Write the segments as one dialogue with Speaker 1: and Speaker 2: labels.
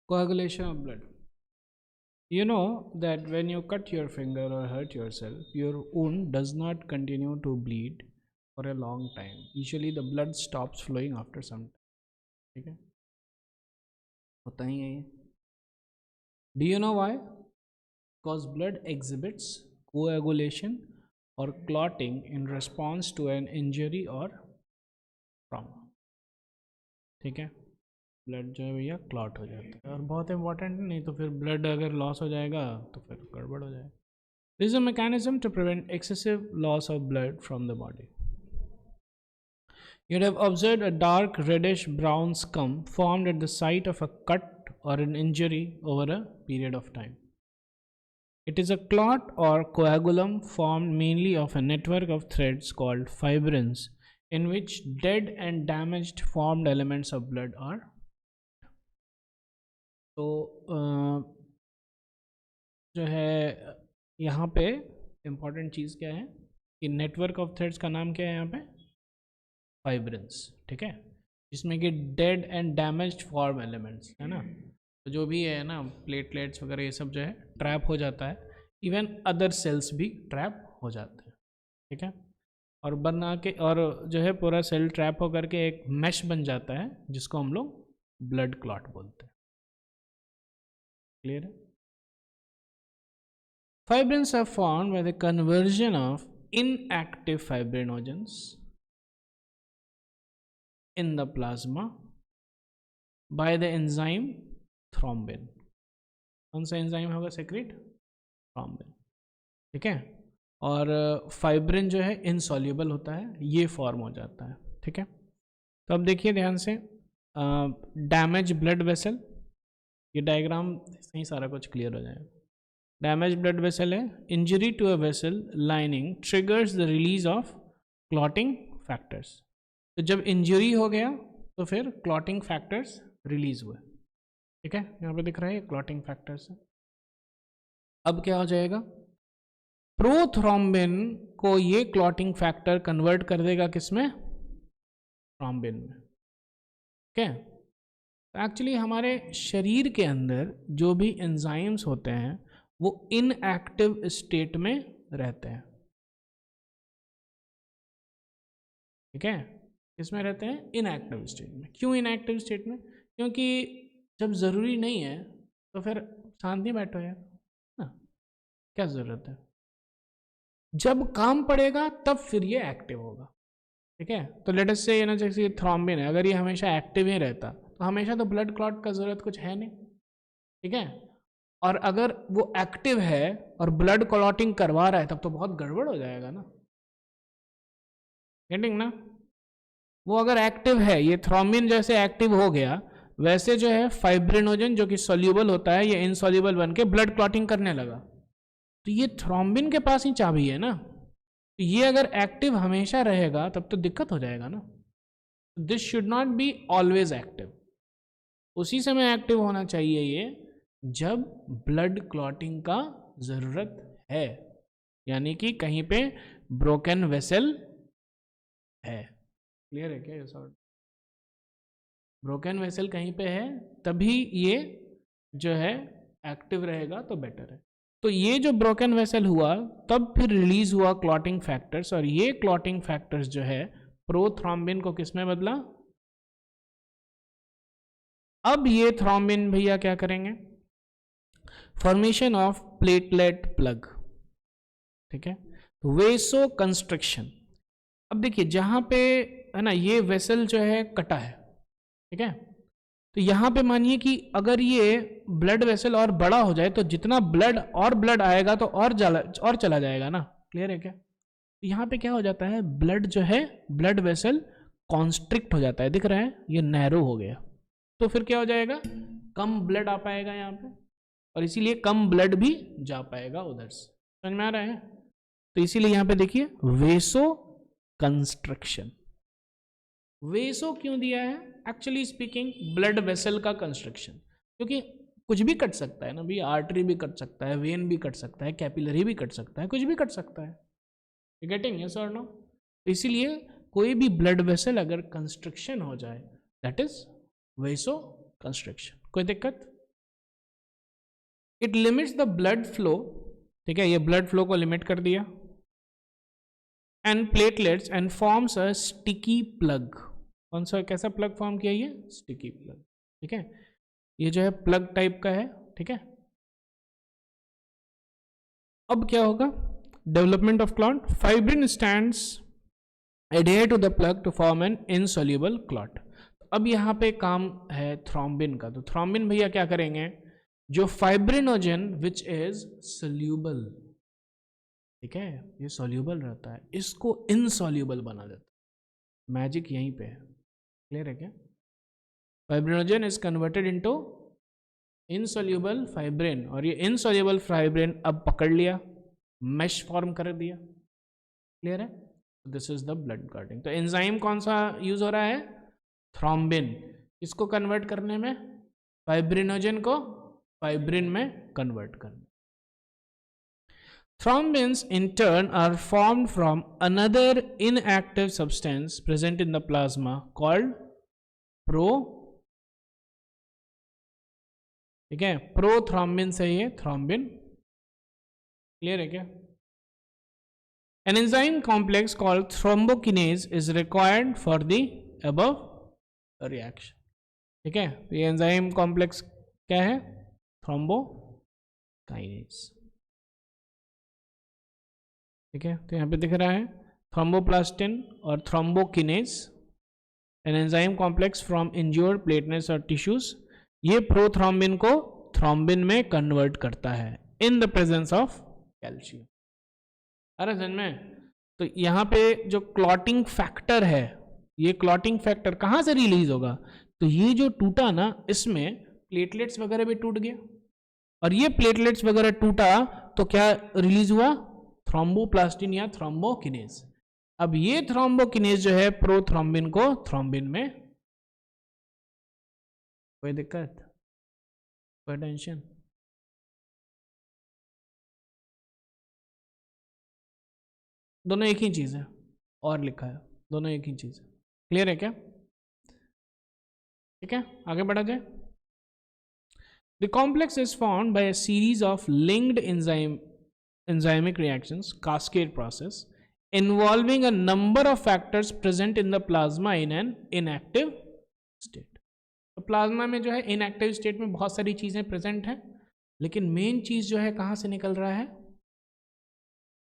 Speaker 1: Coagulation of blood. You know that when you cut your finger or hurt yourself, your wound does not continue to bleed for a long time. Usually the blood stops flowing after some time. ठीक है, होता ही है ये. Do you know why? Because blood exhibits coagulation or clotting in response to an injury or trauma. ठीक है, blood जो है भैया क्लॉट हो जाता है और बहुत इंपॉर्टेंट, नहीं तो फिर ब्लड अगर लॉस हो जाएगा तो फिर गड़बड़ हो जाएगा. This is a mechanism to prevent excessive loss of blood from the body. You'd have observed a dark reddish brown scum formed at the site of a cut or an injury over a period of time. It is a clot or coagulum formed mainly of a network of threads called fibrins in which dead and damaged formed elements of blood are. तो जो है यहाँ पे important चीज़ क्या है कि network of threads का नाम क्या है यहाँ पे, फाइब्रिन्स. ठीक है, जिसमें कि dead and damaged form elements है ना, तो जो भी है ना प्लेटलेट्स वगैरह ये सब जो है ट्रैप हो जाता है. इवन अदर सेल्स भी ट्रैप हो जाते हैं. ठीक है, और बना के और जो है पूरा सेल ट्रैप होकर के एक मैश बन जाता है जिसको हम लोग ब्लड क्लॉट बोलते हैं. क्लियर है? Fibrins are formed by the conversion of inactive fibrinogens in the plasma by the enzyme thrombin. कौन सा एंजाइम होगा? Secrete thrombin. ठीक है, और फाइब्रिन जो है इनसॉल्युबल होता है, ये फॉर्म हो जाता है. ठीक है, तो अब देखिए ध्यान से, डैमेज ब्लड वेसल, ये डायग्राम से ही सारा कुछ क्लियर हो जाएगा. डैमेज ब्लड वेसल है, injury to a vessel lining triggers the release of clotting factors. तो जब इंजरी हो गया तो फिर क्लॉटिंग फैक्टर्स रिलीज हुए. ठीक है, यहाँ पे दिख रहा है क्लॉटिंग फैक्टर्स. अब क्या हो जाएगा, प्रोथ्रोम्बिन को ये क्लॉटिंग फैक्टर कन्वर्ट कर देगा किसमें? थ्रोम्बिन में. ठीक है, एक्चुअली हमारे शरीर के अंदर जो भी एंजाइम्स होते हैं वो इनएक्टिव स्टेट में रहते हैं. ठीक है, किसमें रहते हैं? इनएक्टिव स्टेट में. क्यों इनएक्टिव स्टेट में? क्योंकि जब ज़रूरी नहीं है तो फिर शांति बैठो यार ना, क्या ज़रूरत है. जब काम पड़ेगा तब फिर ये एक्टिव होगा. ठीक है, तो लेट अस से ना जैसे थ्रोम्बिन है, अगर ये हमेशा एक्टिव ही रहता तो हमेशा तो ब्लड क्लॉट का ज़रूरत कुछ है नहीं. ठीक है, और अगर वो एक्टिव है और ब्लड क्लॉटिंग करवा रहा है तब तो बहुत गड़बड़ हो जाएगा ना. गेटिंग ना? वो अगर एक्टिव है, ये थ्रोम्बिन जैसे एक्टिव हो गया, वैसे जो है फाइब्रिनोजन जो कि सोल्यूबल होता है ये इनसोल्यूबल बन के ब्लड क्लॉटिंग करने लगा. तो ये थ्रोम्बिन के पास ही चाबी है ना, तो ये अगर एक्टिव हमेशा रहेगा तब तो दिक्कत हो जाएगा ना. This should not be always active. उसी समय एक्टिव होना चाहिए ये जब ब्लड क्लॉटिंग का ज़रूरत है, यानी कि कहीं पे ब्रोकन वेसल है. क्लियर है क्या? ये सॉर्ट ब्रोकन वेसल कहीं पे है तभी ये जो है एक्टिव रहेगा तो बेटर है. तो ये जो ब्रोकन वेसल हुआ तब फिर रिलीज हुआ क्लॉटिंग फैक्टर्स, और ये क्लॉटिंग फैक्टर्स जो है प्रोथ्रोम्बिन को किसमें बदला? अब ये थ्रोम्बिन भैया क्या करेंगे? Formation of platelet plug. ठीक है, वेसो कंस्ट्रक्शन. अब देखिए जहां पे है ना ये वेसल जो है कटा है. ठीक है, तो यहां पे मानिए कि अगर ये ब्लड वेसल और बड़ा हो जाए तो जितना ब्लड आएगा तो और चला जाएगा ना. क्लियर है क्या? तो यहाँ पे क्या हो जाता है, ब्लड जो है ब्लड वेसल कॉन्स्ट्रिक्ट हो जाता है. दिख रहा है ये नैरो हो गया, तो फिर क्या हो जाएगा, कम ब्लड आ पाएगा यहाँ पे, और इसीलिए कम ब्लड भी जा पाएगा उधर से. समझ में आ रहा है? तो इसीलिए यहाँ पे देखिए वेसो कंस्ट्रक्शन. वेसो क्यों दिया है? एक्चुअली स्पीकिंग ब्लड वेसल का कंस्ट्रक्शन, क्योंकि कुछ भी कट सकता है ना भी, आर्टरी भी कट सकता है, वेन भी कट सकता है, कैपिलरी भी कट सकता है, कुछ भी कट सकता है. गेटिंग यस और नो? इसीलिए कोई भी ब्लड वेसल अगर कंस्ट्रक्शन हो जाए दैट इज वेसो कंस्ट्रक्शन. कोई दिक्कत? It limits the blood flow, ठीक है, ये ब्लड फ्लो को लिमिट कर दिया, and platelets and forms a sticky plug. कौन सा, कैसा प्लग फॉर्म किया, ये स्टिकी प्लग, ठीक है, ये जो है प्लग टाइप का है, ठीक है। अब क्या होगा, development of clot, fibrin strands adhere to the plug to form an insoluble clot. अब यहाँ पे काम है थ्रोम्बिन का, तो थ्रोम्बिन भैया क्या करेंगे, जो फाइब्रिनोजन विच इज सोल्यूबल, ठीक है, ये सोल्यूबल रहता है, इसको इनसॉल्युबल बना देता है। मैजिक यहीं पे है, क्लियर है क्या? Fibrinogen is converted into insoluble fibrin, और ये इनसॉल्युबल फाइब्रिन अब पकड़ लिया, मैश फॉर्म कर दिया, क्लियर है? This is the blood clotting. तो एंजाइम कौन सा यूज हो रहा है, थ्रोम्बिन, इसको कन्वर्ट करने में, फाइब्रिनोजन को फाइब्रिन में कन्वर्ट करने। Thrombins in turn are formed from another inactive substance present in the plasma called ठीक है, प्रोथ्रोम्बिन से ये थ्रोम्बिन, क्लियर है क्या? An enzyme complex called thrombokinase is required for the above reaction, ठीक है। तो ये एंजाइम कॉम्प्लेक्स क्या है, थ्रोम्बोकाइनेज, ठीक है। तो यहाँ पे दिख रहा है थ्रोम्बोप्लास्टिन और thrombokinase, an enzyme complex from injured platelets और टिश्यूज, ये प्रोथ्रोम्बिन को थ्रोम्बिन में कन्वर्ट करता है in the presence of calcium. अरे समझ में? तो यहाँ पे जो क्लॉटिंग फैक्टर है, ये क्लॉटिंग फैक्टर कहाँ से रिलीज होगा, तो ये जो टूटा ना, इसमें प्लेटलेट्स वगैरह भी टूट गया, और ये प्लेटलेट्स वगैरह टूटा तो क्या रिलीज हुआ, थ्रोम्बोप्लास्टिन या थ्रोम्बोकिनेज। अब ये थ्रोम्बोकिनेज जो है प्रोथ्रोम्बिन को थ्रोम्बिन में, कोई दिक्कत, कोई टेंशन? दोनों एक ही चीज है, और लिखा है दोनों एक ही चीज है, क्लियर है क्या? ठीक है, आगे बढ़ा जाए। The complex is formed by a series of linked enzymic reactions, cascade process, involving a number of factors present in the plasma in an inactive state. तो प्लाज्मा में जो है इनएक्टिव स्टेट में बहुत सारी चीजें प्रेजेंट हैं, लेकिन मेन चीज जो है कहां से निकल रहा है,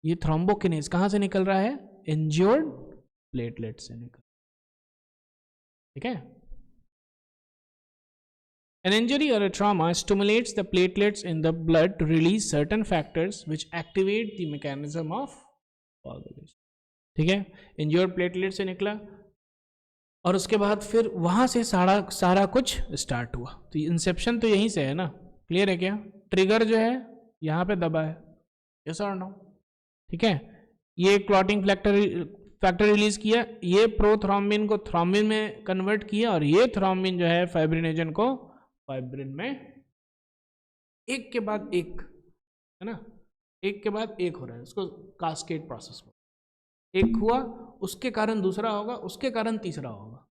Speaker 1: ये थ्रोम्बोकिनेज कहां से निकल रहा है, इंज्योर्ड प्लेटलेट से निकल, ठीक है। An injury or a trauma stimulates the platelets in the blood to release certain factors which activate the mechanism of coagulation, ठीक है। इंज्योर्ड प्लेटलेट से निकला और उसके बाद फिर वहां से सारा कुछ स्टार्ट हुआ, तो इंसेप्शन तो यहीं से है ना, क्लियर है क्या? ट्रिगर जो है यहाँ पे दबा है, यस और नो, ठीक है। ये क्लॉटिंग फैक्टर रिलीज किया, ये प्रोथ्रोम्बिन को थ्रोम्बिन में कन्वर्ट किया, और ये थ्रोम्बिन जो है फाइब्रिनोजन को फाइब्रिन में, एक के बाद एक, है ना, एक के बाद एक हो रहा है, उसको कास्केड प्रोसेस में, एक हुआ उसके कारण दूसरा होगा, उसके कारण तीसरा होगा,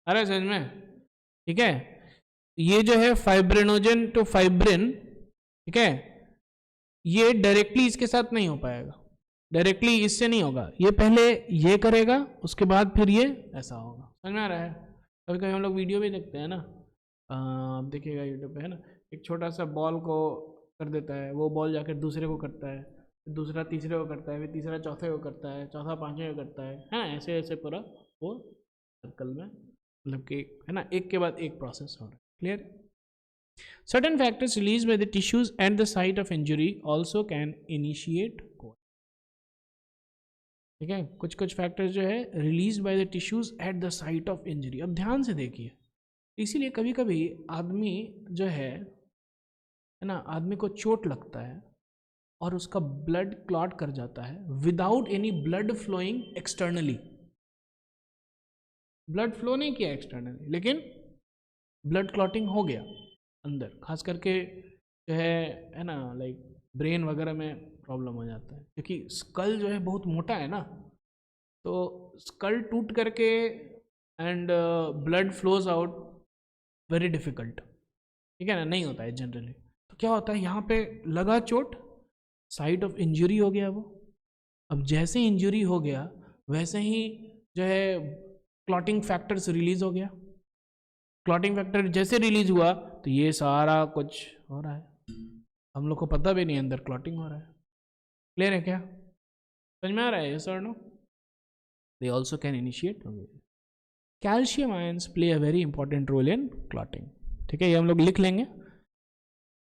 Speaker 1: अरे समझ में? ठीक है, ये जो है फाइब्रिनोजन टू फाइब्रिन, ठीक है, ये डायरेक्टली इसके साथ नहीं हो पाएगा, डायरेक्टली इससे नहीं होगा, ये पहले ये करेगा, उसके बाद फिर ये ऐसा होगा, समझ में आ रहा है? कभी कभी हम लोग वीडियो भी देखते हैं ना, आप देखिएगा यूट्यूब पे, है ना, एक छोटा सा बॉल को कर देता है, वो बॉल जाकर दूसरे को करता है, दूसरा तीसरे को करता है, फिर तीसरा चौथे को करता है, चौथा पांचवें को करता है ना, ऐसे ऐसे पूरा वो सर्कल में, मतलब कि, है ना, एक के बाद एक प्रोसेस हो रहा है, clear? Certain factors released by the tissues at the site of injury also can initiate coagulation, ठीक है। कुछ कुछ फैक्टर्स जो है release by the tissues at the site of injury. अब ध्यान से देखिए, इसीलिए कभी कभी आदमी जो है ना, आदमी को चोट लगता है और उसका ब्लड क्लॉट कर जाता है without any blood flowing externally, blood flow नहीं किया एक्सटर्नली, लेकिन ब्लड क्लॉटिंग हो गया अंदर, खास करके जो है ना, लाइक ब्रेन वगैरह में प्रॉब्लम हो जाता है, क्योंकि स्कल जो है बहुत मोटा है ना, तो स्कल टूट करके and blood flows out very difficult, ठीक है ना, नहीं होता है जनरली। तो क्या होता है, यहाँ पे लगा चोट, साइट ऑफ इंजरी हो गया वो। अब जैसे इंजरी हो गया वैसे ही जो है क्लॉटिंग फैक्टर्स रिलीज हो गया। क्लॉटिंग फैक्टर जैसे रिलीज हुआ तो ये सारा कुछ हो रहा है, हम लोग को पता भी नहीं अंदर क्लॉटिंग हो रहा है। क्लियर है क्या, समझ में आ रहा है, यस और no? They also can initiate. Calcium ions play a very important role in clotting. ठीक है, ये हम लोग लिख लेंगे,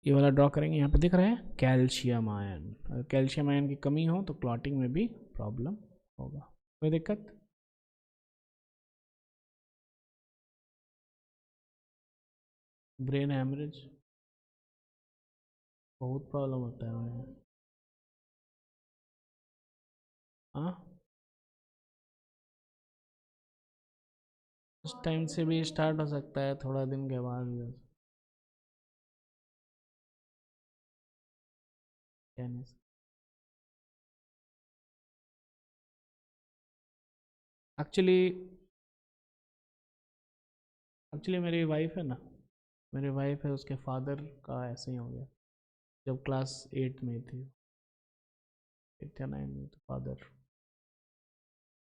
Speaker 1: ये वाला ड्रॉ करेंगे, यहाँ पे दिख रहा है कैल्शियम आयन। अगर कैल्शियम आयन की कमी हो तो क्लॉटिंग में भी प्रॉब्लम होगा। कोई दिक्कत? ब्रेन हैमरेज बहुत प्रॉब्लम होता है उन्हें। हाँ, उस टाइम से भी स्टार्ट हो सकता है, थोड़ा दिन के बाद भी। एक्चुअली एक्चुअली मेरी वाइफ है ना, मेरी वाइफ है, उसके फादर का ऐसे ही हो गया जब क्लास 8 में थी, 8 या 9 में, तो फादर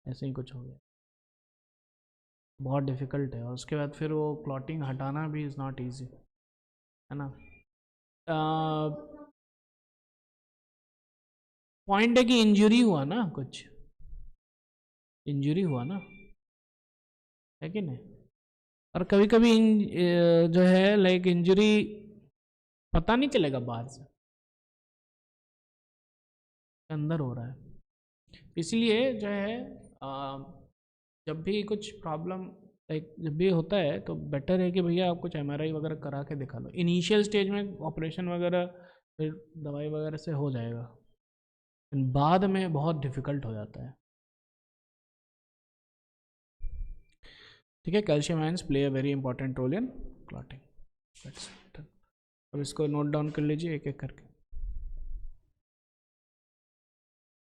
Speaker 1: ऐसे ही कुछ हो गया। बहुत डिफ़िकल्ट है, और उसके बाद फिर वो क्लॉटिंग हटाना भी इज़ नॉट ईजी, है ना। पॉइंट है कि इंजरी हुआ ना, कुछ इंजरी हुआ ना, है कि नहीं। और कभी कभी जो है लाइक इंजरी पता नहीं चलेगा, बाहर से अंदर हो रहा है। इसलिए जो है जब भी कुछ प्रॉब्लम लाइक जब भी होता है तो बेटर है कि भैया आप कुछ एमआरआई वगैरह करा के दिखा लो। इनिशियल स्टेज में ऑपरेशन वगैरह फिर दवाई वगैरह से हो जाएगा, बाद में बहुत डिफ़िकल्ट हो जाता है। ठीक है, calcium ions play a very important role in clotting. अब इसको नोट डाउन कर लीजिए एक एक करके।